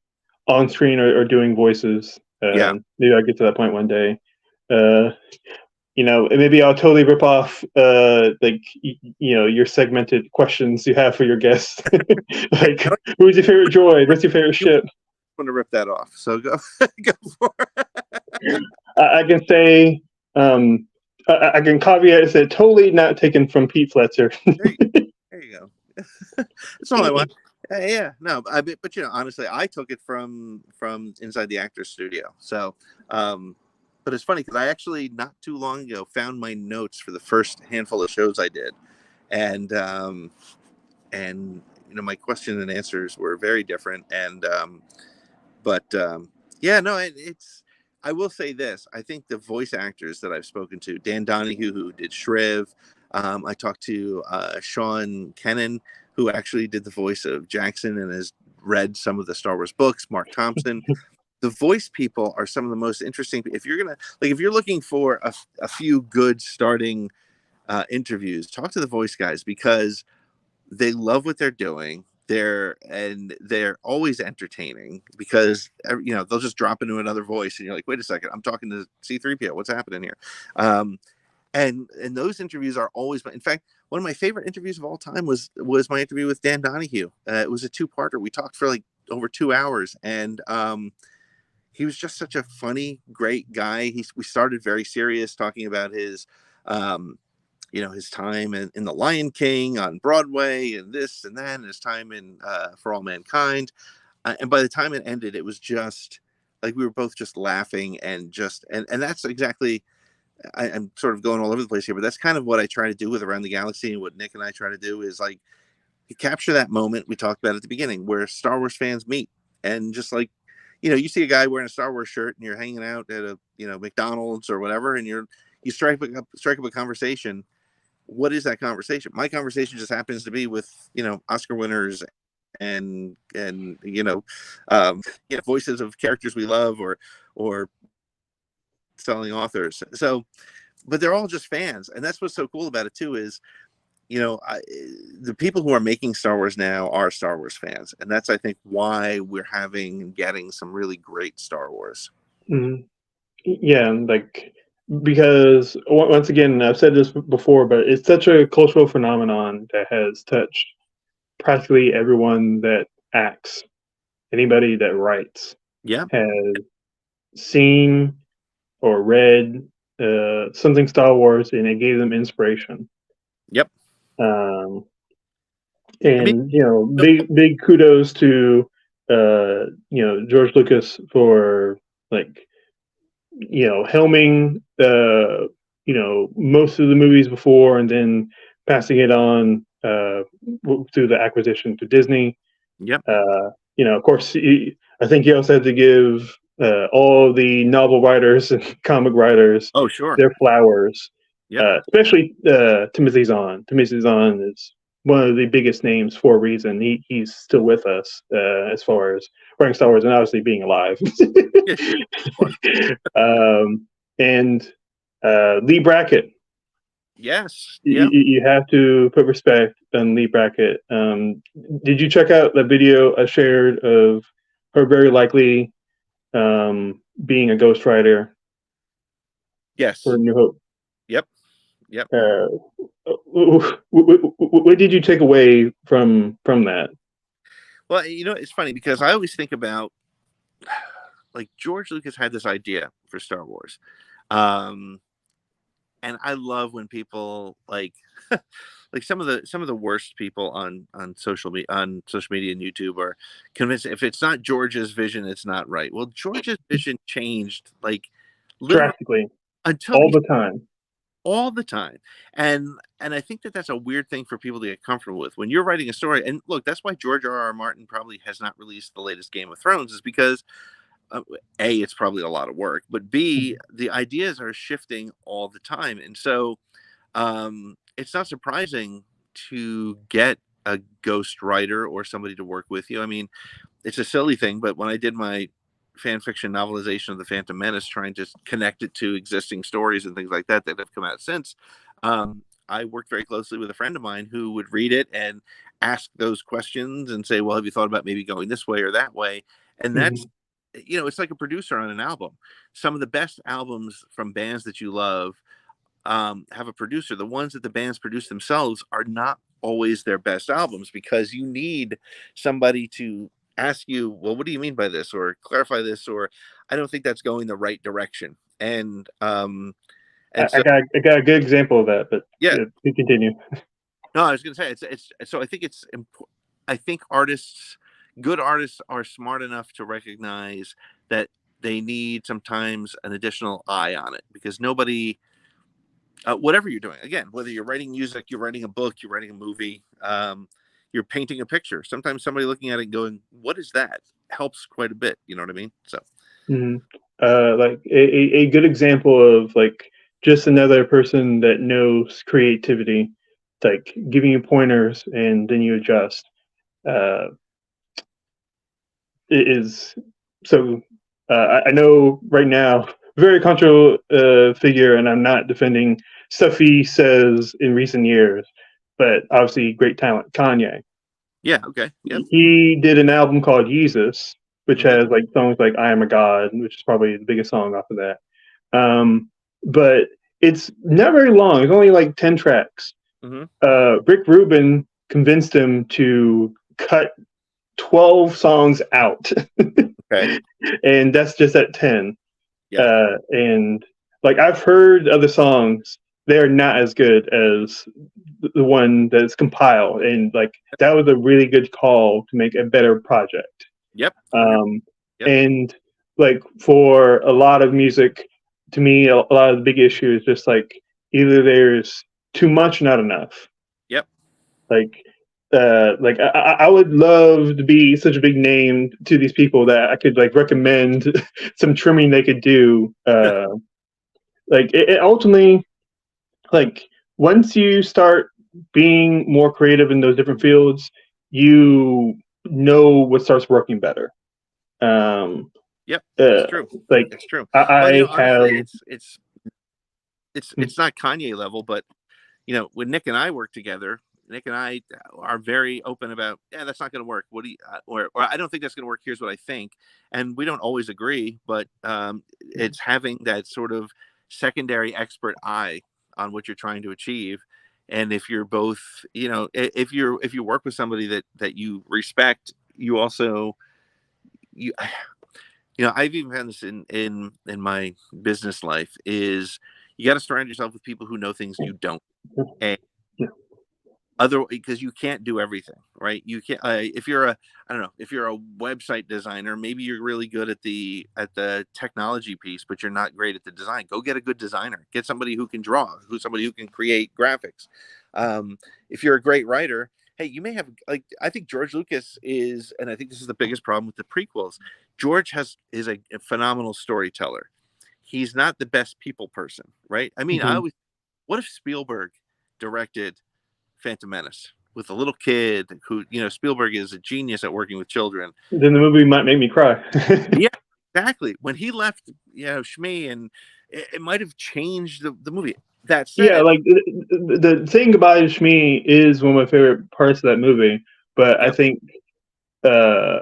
on screen are doing voices. Yeah. Maybe I'll get to that point one day. Uh, and maybe I'll totally rip off your segmented questions you have for your guests. Like, who's your favorite droid? What's your favorite You ship? want to rip that off, so go go for it. I can say, I can caveat it, said totally not taken from Pete Fletzer. There you, there you go. That's all I want. Yeah, no, but honestly, I took it from inside the actor's studio. So, but it's funny because I actually not too long ago found my notes for the first handful of shows I did, and my question and answers were very different. But yeah, no, it's. I will say this: I think the voice actors that I've spoken to, Dan Donahue, who did Shriv, I talked to Sean Kennan, who actually did the voice of Jackson and has read some of the Star Wars books. Mark Thompson. The voice people are some of the most interesting. If you're if you're looking for a few good starting interviews, talk to the voice guys because they love what they're doing. They're always entertaining because they'll just drop into another voice and you're like, wait a second, I'm talking to C-3PO. What's happening here? And those interviews are always. In fact, one of my favorite interviews of all time was my interview with Dan Donahue. It was a two-parter. We talked for like over 2 hours, and he was just such a funny, great guy. We started very serious, talking about his his time in The Lion King on Broadway and this and that, and his time in For All Mankind. And by the time it ended, it was just like we were both just laughing and that's exactly. I'm sort of going all over the place here, but that's kind of what I try to do with Around the Galaxy, and what Nick and I try to do is like you capture that moment we talked about at the beginning where Star Wars fans meet, and just like you see a guy wearing a Star Wars shirt and you're hanging out at a McDonald's or whatever, and you strike up a conversation. What is that conversation? My conversation just happens to be with Oscar winners and voices of characters we love or selling authors. So, but they're all just fans, and that's what's so cool about it too. Is the people who are making Star Wars now are Star Wars fans, and that's I think why we're getting some really great Star Wars. Mhm. Yeah, like because once again, I've said this before, but it's such a cultural phenomenon that has touched practically everyone that acts, anybody that writes Yeah. has seen or read something Star Wars, and it gave them inspiration. Yep. Um, I mean, and big kudos to George Lucas for like helming most of the movies before, and then passing it on through the acquisition to Disney. yep. Of course, I think he also had to give all the novel writers and comic writers Oh, sure. their flowers, Yep. especially Timothy Zahn. Timothy Zahn is one of the biggest names for a reason. He's still with us as far as writing Star Wars and obviously being alive. Yeah, And Lee Brackett. yes. You, Yeah. you have to put respect on Lee Brackett. Did you check out the video I shared of her very likely being a ghostwriter for Yes. New Hope? Yep. Yep. What did you take away from that? Well, it's funny because I always think about like George Lucas had this idea for Star Wars. Um, and I love when people like some of the worst people on social media and YouTube are convinced if it's not George's vision, it's not right. Well, George's vision changed like literally Drastically, until all he the time. all the time. And I think that that's a weird thing for people to get comfortable with when you're writing a story. And look, that's why George R.R. Martin probably has not released the latest Game of Thrones, is because A, it's probably a lot of work, but B, the ideas are shifting all the time. And so it's not surprising to get a ghost writer or somebody to work with you. I mean, it's a silly thing, but when I did my fan fiction novelization of the Phantom Menace, trying to connect it to existing stories and things like that that have come out since. I worked very closely with a friend of mine who would read it and ask those questions and say, well, have you thought about maybe going this way or that way? And that's, Mhm. it's like a producer on an album. Some of the best albums from bands that you love have a producer. The ones that the bands produce themselves are not always their best albums, because you need somebody to ask you, well, what do you mean by this, or clarify this, or I don't think that's going the right direction. And so I got a good example of that, but yeah, you continue. no, I was going to say it's so I think it's important. I think good artists are smart enough to recognize that they need sometimes an additional eye on it, because nobody, whatever you're doing, again, whether you're writing music, you're writing a book, you're writing a movie, you're painting a picture, sometimes somebody looking at it and going, what is that, helps quite a bit. You know what I mean? So Mhm. Like a good example of like just another person that knows creativity, like giving you pointers and then you adjust. Uh, it is so. I know right now, very controversial figure, and I'm not defending stuff he says in recent years, but obviously great talent, Kanye. yeah, okay, yep. He did an album called Jesus, which Hmm. has like songs like "I Am a God," which is probably the biggest song off of that. But it's not very long. It's only like 10 tracks. Hmm. Rick Rubin convinced him to cut 12 songs out, Okay. and that's just at 10. Yep. And like I've heard other songs, they're not as good as the one that's compiled, and like that was a really good call to make a better project. Yep. Agree. Um, Yep. and like for a lot of music, to me, a lot of the big issue is just like either there's too much, not enough. Yep. Like, I would love to be such a big name to these people that I could like recommend some trimming they could do. Like it ultimately, like once you start being more creative in those different fields, you know what starts working better. Um, Yep. It's uh, true. like It's true. Well, I have. honestly, it's not Kanye level, but when Nick and I work together, Nick and I are very open about, yeah, that's not going to work. What do you, or I don't think that's going to work. Here's what I think. And we don't always agree, but it's having that sort of secondary expert eye on what you're trying to achieve. And if you're both, if you work with somebody that you respect, you also, you, I've even found this in my business life is you got to surround yourself with people who know things you don't. And other, because you can't do everything, right? You can't, if you're a, I don't know, if you're a website designer, maybe you're really good at the technology piece, but you're not great at the design. Go get a good designer. Get somebody who can draw, somebody who can create graphics. If you're a great writer, hey, you may have, like, I think George Lucas is, and I think this is the biggest problem with the prequels. George is a phenomenal storyteller. He's not the best people person, right? I mean, Mhm. what if Spielberg directed Phantom Menace with a little kid who, Spielberg is a genius at working with children. Then the movie might make me cry. Yeah, exactly. When he left, Shmi, and it might have changed the movie. That Yeah, said, like the thing about Shmi is one of my favorite parts of that movie, but I yep, think uh,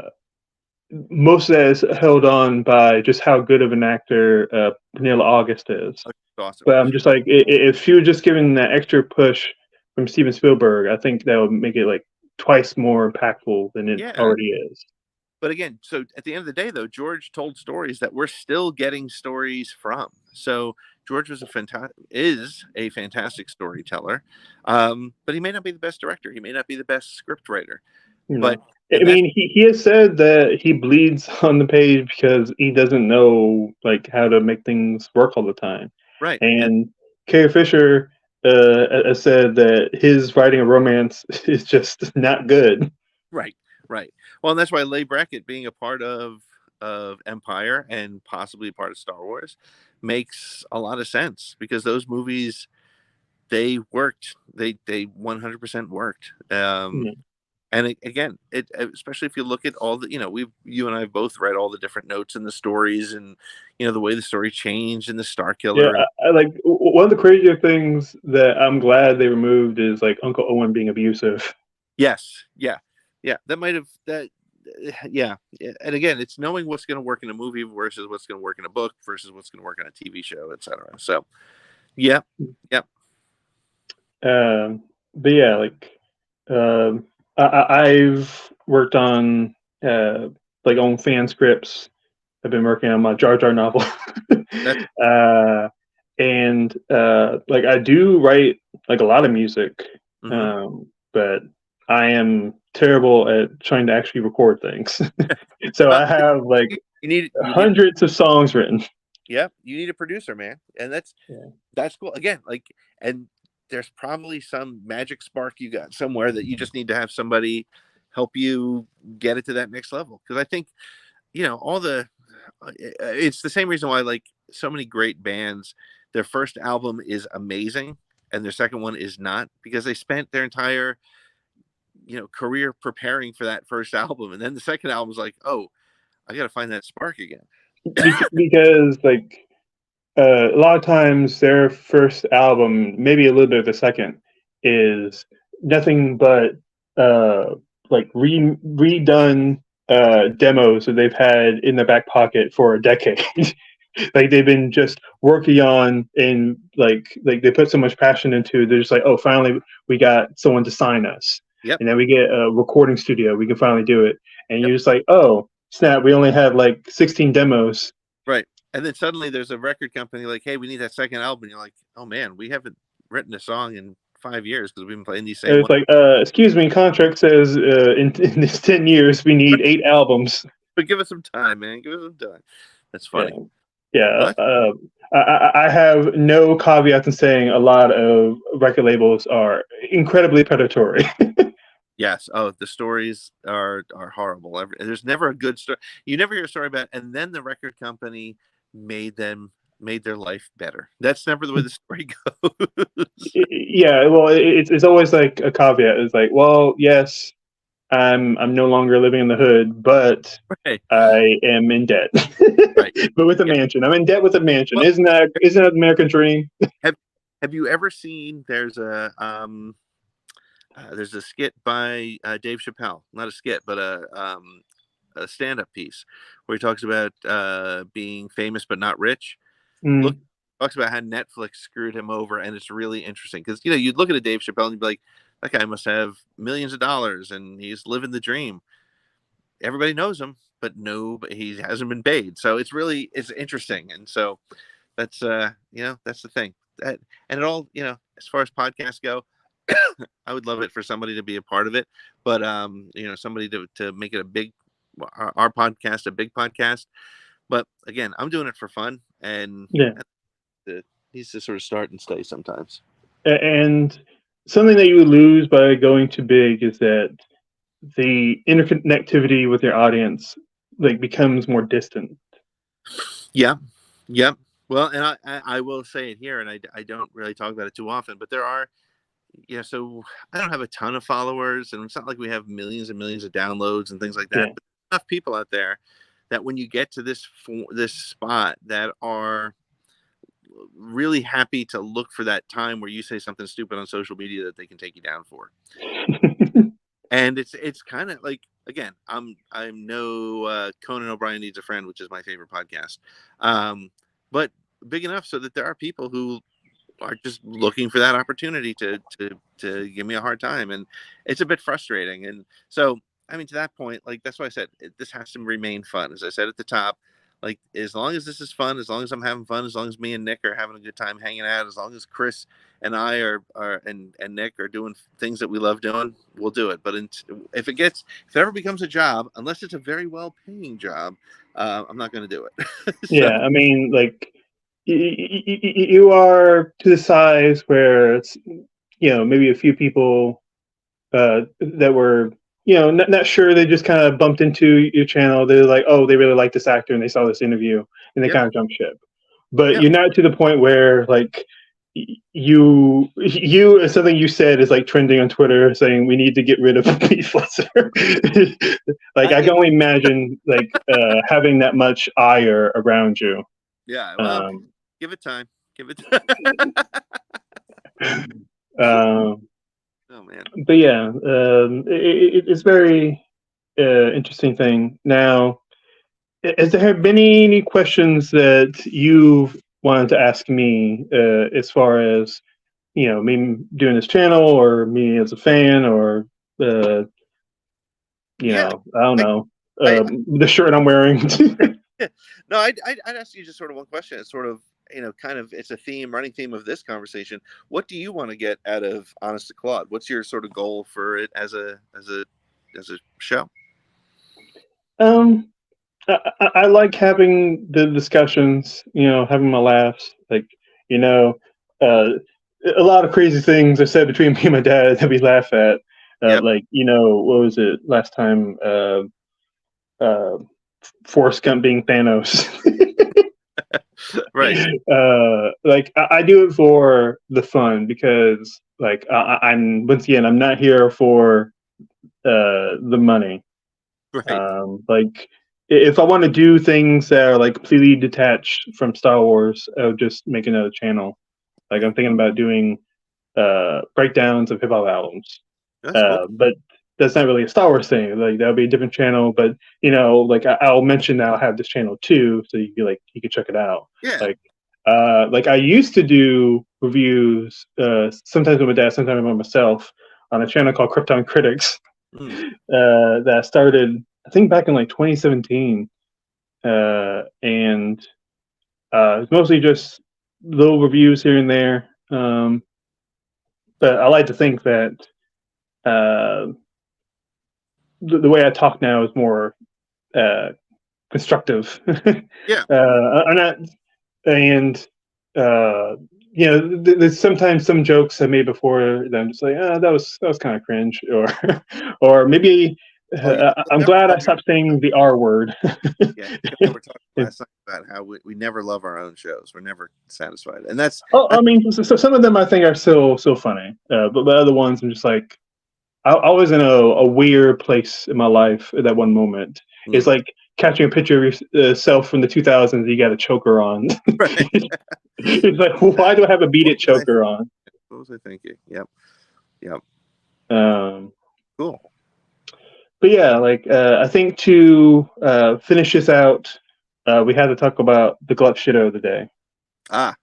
most of that is held on by just how good of an actor Pernilla August is. oh, she's awesome. But I'm She's just like, if she was just given that extra push from Steven Spielberg, I think that would make it like twice more impactful than it yeah. already is. But again, so at the end of the day, though, George told stories that we're still getting stories from. So George is a fantastic storyteller, but he may not be the best director. He may not be the best script writer. You But know, I and that's mean, he has said that he bleeds on the page because he doesn't know like how to make things work all the time. right. And And Carrie Fisher has said that his writing of romance is just not good. right, right. Well, and that's why Leigh Brackett being a part of Empire and possibly a part of Star Wars makes a lot of sense, because those movies, they worked. They 100% worked. You know. And again, it especially if you look at all the, you and I have both read all the different notes and the stories, and the way the story changed and the Star Yeah, Killer. And I like one of the crazier things that I'm glad they removed is like Uncle Owen being abusive. yes, yeah, yeah, that might have that. Yeah, and again, it's knowing what's going to work in a movie versus what's going to work in a book versus what's going to work on a TV show, etc. So, yeah, yeah. But yeah, like I've worked on like on fan scripts. I've been working on my Jar Jar novel, That's and like I do write like a lot of music, mhm. but I am terrible at trying to actually record things. So Well, I have like you need hundreds of songs written. yeah, you need a producer, man, and Yeah. that's cool. Again, like, and there's probably some magic spark you got somewhere that you just need to have somebody help you get it to that next level. Because I think all the it's the same reason why like so many great bands, their first album is amazing and their second one is not, because they spent their entire career preparing for that first album, and then the second album is like, oh, I gotta find that spark again. Because like a lot of times their first album, maybe a little bit of the second, is nothing but like redone demos that they've had in their back pocket for a decade. Like they've been just working on, and like they put so much passion into. They're just like, oh, finally we got someone to sign us, Yep, and then we get a recording studio. We can finally do it, and yep, you're just like, oh snap, we only had like 16 demos. right. And then suddenly there's a record company like, hey, we need that second album. And you're like, oh man, we haven't written a song in 5 years because we've been playing these And same it's ones. like, excuse me, contract says in this 10 years we need 8 albums. But give us some time, man. Give us some time. That's Yeah, funny. yeah. Well, I have no caveats in saying a lot of record labels are incredibly predatory. yes. Oh, the stories are horrible. There's never a good story. You never hear a story about, and then the record company made their life better. That's never the way the story goes. Yeah, well, it's always like a caveat. It's like, well, yes, I'm no longer living in the hood, but Right. I am in debt. Right. But with a Yeah. mansion, I'm in debt with a mansion. Well, Isn't that the American dream? have have you ever seen? There's a skit by Dave Chappelle, not a skit, but a stand-up piece where he talks about being famous but not rich. Look, Mm. talks about how Netflix screwed him over, and it's really interesting because you'd look at a Dave Chappelle and you'd be like, that guy must have millions of dollars and he's living the dream. Everybody knows him, but no, he hasn't been paid. So it's interesting, and so that's the thing. That and it all as far as podcasts go, I would love it for somebody to be a part of it, but somebody to make it a big our podcast a big podcast. But again, I'm doing it for fun, and Yeah. it needs to sort of start and stay sometimes. And something that you would lose by going too big is that the interconnectivity with your audience like becomes more distant. Yeah, yeah. Well, and I will say it here, and I don't really talk about it too often, but there are so I don't have a ton of followers, and it's not like we have millions and millions of downloads and things like that. Yeah. But enough people out there that when you get to this spot that are really happy to look for that time where you say something stupid on social media that they can take you down for. And it's kind of like, again, I'm no Conan O'Brien Needs a Friend, which is my favorite podcast, but big enough so that there are people who are just looking for that opportunity to give me a hard time, and it's a bit frustrating. And so, I mean, to that point, like that's why I said this has to remain fun. As I said at the top, like as long as this is fun, as long as I'm having fun, as long as me and Nick are having a good time hanging out, as long as Chris and I and Nick are doing things that we love doing, we'll do it. But if it ever becomes a job, unless it's a very well paying job, I'm not going to do it. So Yeah, I mean, like you are to the size where it's maybe a few people that were not sure. They just kind of bumped into your channel. They're like, oh, they really like this actor and they saw this interview and they yep, kind of jumped ship. But yep, you're not to the point where like you something you said is like trending on Twitter saying we need to get rid of Pete Fletzer. Like I can only imagine like having that much ire around you. Yeah, well, give it time. Give it. Um, Oh man. but yeah, it's very interesting thing. Now, has there been any questions that you've wanted to ask me as far as me doing this channel or me as a fan or Yeah, I don't I, know I the shirt I'm wearing. no, I'd ask you just sort of one question. It's sort of kind of it's a running theme of this conversation. What do you want to get out of Honest to Claude? What's your sort of goal for it as a show? um, I like having the discussions, having my laughs. Like, you know, uh, a lot of crazy things are said between me and my dad that we laugh at. Yep. Like, what was it last time? Uh, Forrest Gump being Thanos. Right. Like I do it for the fun because, like, I'm once again, I'm not here for the money. Right. Like if I want to do things that are like completely detached from Star Wars, I would just make another channel. Like I'm thinking about doing breakdowns of hip hop albums. That's cool. But that's not really a Star Wars thing. Like that'll be a different channel. But like I'll mention that I'll have this channel too, so you can check it out. Yeah. Like I used to do reviews sometimes with my dad, sometimes with myself on a channel called Krypton Critics that started I think back in like 2017, and it's mostly just little reviews here and there. But I like to think that uh, the way I talk now is more constructive. Yeah. I'm not, and there's sometimes some jokes I made before that I'm just like, that was kind of cringe, or or maybe I'm glad I stopped saying the R word. Yeah, we were talking last night about how we never love our own shows. We're never satisfied, and that's. I mean, so some of them I think are still so funny, but the other ones I'm just like, I was in a weird place in my life at that one moment. It's like catching a picture of yourself from the 2000s. You got a choker on. Right. It's like, why do I have a Beat It choker on? What was I thinking? Yep. Cool. But yeah, like I think to finish this out, we had to talk about the glut shitter of the day. Yeah.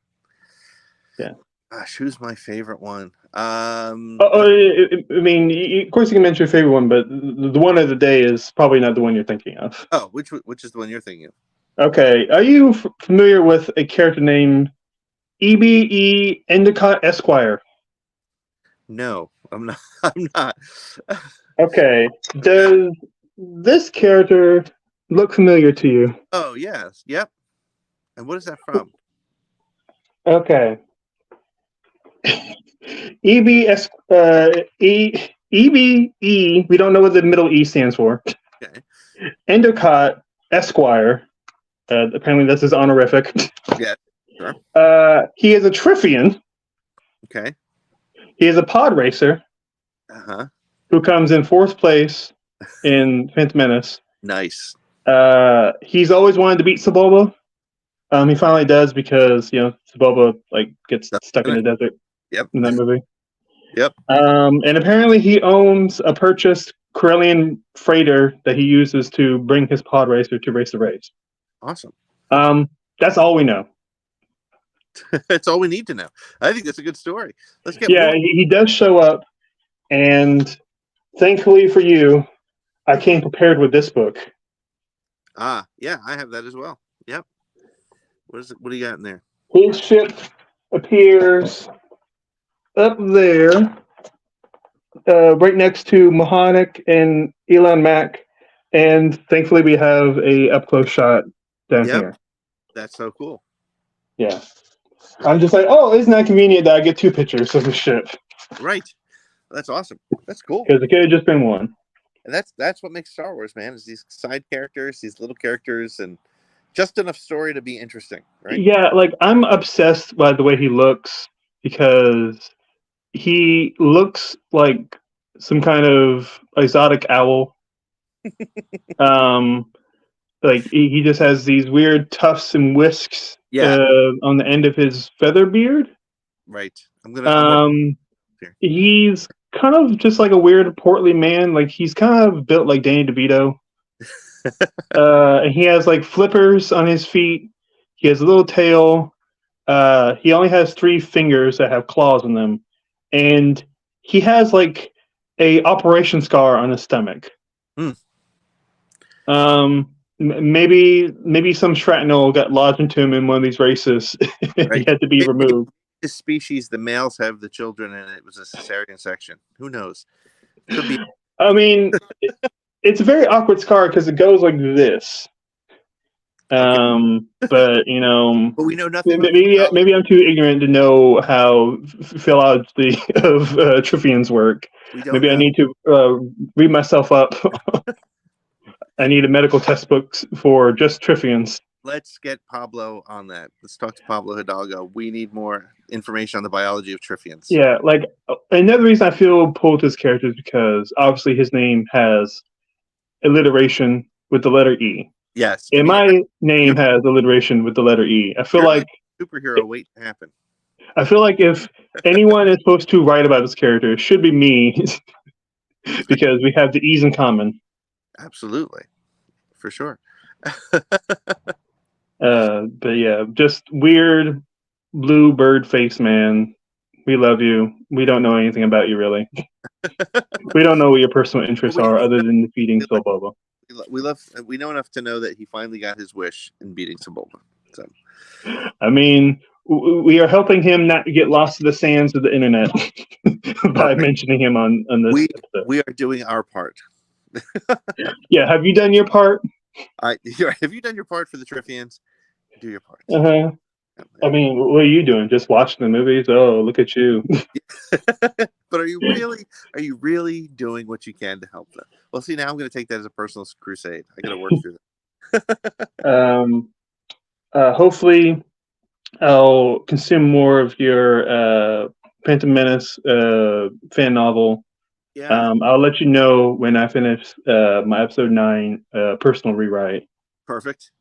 Gosh, who's my favorite one? I mean, of course you can mention your favorite one, but the one of the day is probably not the one you're thinking of. Oh, which is the one you're thinking of? Okay, are you familiar with a character named EBE Endicott Esquire? No, I'm not. I'm not. Okay, does this character look familiar to you? Oh yes, yep. And what is that from? Okay. EBS EBE. We don't know what the middle E stands for. Okay. Endicott Esquire. Apparently, this is honorific. Yeah. Sure. He is a Triffian. Okay. He is a pod racer. Who comes in fourth place in Phantom Menace. Nice. He's always wanted to beat Sebulba. He finally does because Sebulba gets stuck in the desert. Yep. In that movie. Yep. And apparently he owns a purchased Corellian freighter that he uses to bring his pod racer to race the race. Awesome. That's all we know. That's all we need to know. I think that's a good story. Let's get. Yeah, he does show up, and thankfully for you, I came prepared with this book. Yeah, I have that as well. Yep. What is it? What do you got in there? His ship appears up there, right next to Mahonic and Elon Mack, and thankfully we have a up close shot down here. That's so cool. Yeah, I'm just like, oh, isn't that convenient that I get two pictures of the ship? Right. That's awesome. That's cool. Because it could have just been one. And that's what makes Star Wars, man, is these side characters, these little characters, and just enough story to be interesting, right? Yeah, like I'm obsessed by the way he looks because he looks like some kind of exotic owl. Um, like he just has these weird tufts and whisks Yeah. on the end of his feather beard. Right. I'm working here. He's kind of just like a weird portly man. Like he's kind of built like Danny DeVito. And he has like flippers on his feet. He has a little tail. He only has 3 fingers that have claws in them, and he has like a operation scar on his stomach. Hmm. Maybe some shrapnel got lodged into him in one of these races. He Right. had to be removed. This species, the males have the children, and it was a cesarean section. Who knows? Could be. I mean, it's a very awkward scar because it goes like this. But you know, But we know nothing about maybe I'm too ignorant to know how philology of Triffians work. we don't Maybe I know. need to read myself up. I need a medical textbook for just Triffians. Let's get Pablo on that. Let's talk to Pablo Hidalgo. We need more information on the biology of Triffians. Yeah, like another reason I feel pulled to his character is because obviously his name has alliteration with the letter E. Yes. And my name has alliteration with the letter E. I feel like superhero waiting to happen. I feel like if anyone is supposed to write about this character, it should be me because we have the E's in common. Absolutely. For sure. But yeah, just weird blue bird face man. We love you. We don't know anything about you really. We don't know what your personal interests are other than defeating Sobova. We know enough to know that he finally got his wish in beating Sebulba. So, I mean, we are helping him not get lost to the sands of the internet by mentioning him on this episode. We are doing our part. Yeah, have you done your part? Have you done your part for the Triffians? Do your part. Uh-huh. I mean, what are you doing? Just watching the movies? Oh, look at you. But are you really doing what you can to help them? Well, see, now I'm going to take that as a personal crusade. I got to work through that. Hopefully, I'll consume more of your Phantom Menace fan novel. Yeah. I'll let you know when I finish my episode 9 personal rewrite. Perfect.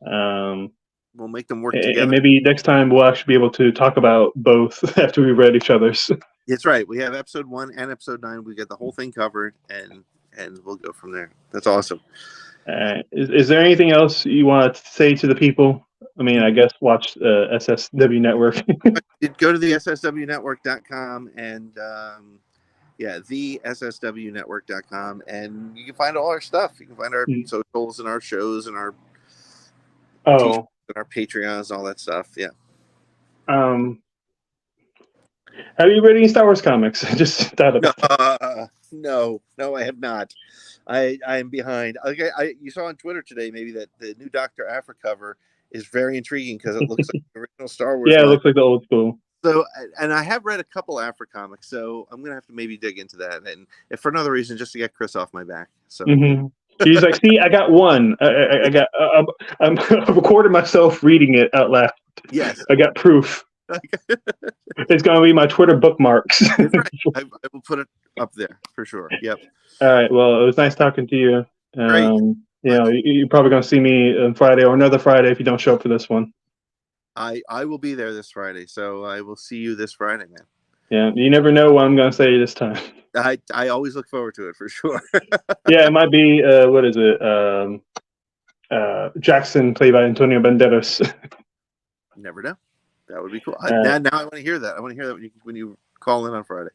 We'll make them work together. And maybe next time we'll actually be able to talk about both after we read each other's. That's right. We have episode 1 and episode 9. We get the whole thing covered, and we'll go from there. That's awesome. Is there anything else you want to say to the people? I mean, I guess watch SSW Network. Go to the SSWnetwork.com and the SSWnetwork.com, and you can find all our stuff. You can find our socials and our shows and our t-shirts and our Patreons and all that stuff. Yeah. Have you read any Star Wars comics? Just thought about No, I have not. I am behind. Okay, you saw on Twitter today maybe that the new Dr. Aphra cover is very intriguing because it looks like the original Star Wars. Yeah, it looks like the old school. So, and I have read a couple Aphra comics, so I'm gonna have to maybe dig into that, and if for another reason, just to get Chris off my back. So he's like, "See, I got one. I'm recorded myself reading it out loud. Yes, I got proof. It's gonna be my Twitter bookmarks. Right. I will put it up there for sure. Yep. All right. Well, it was nice talking to you. Great. You're probably gonna see me on Friday or another Friday if you don't show up for this one. I will be there this Friday, so I will see you this Friday, man. Yeah, you never know what I'm gonna say this time. I always look forward to it for sure. Yeah, it might be what is it? Jackson, played by Antonio Banderas. Never know. That would be cool. Now I want to hear that. I want to hear that when you call in on Friday.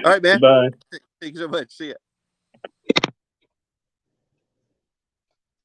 All right, man. Bye. Thank you so much. See ya.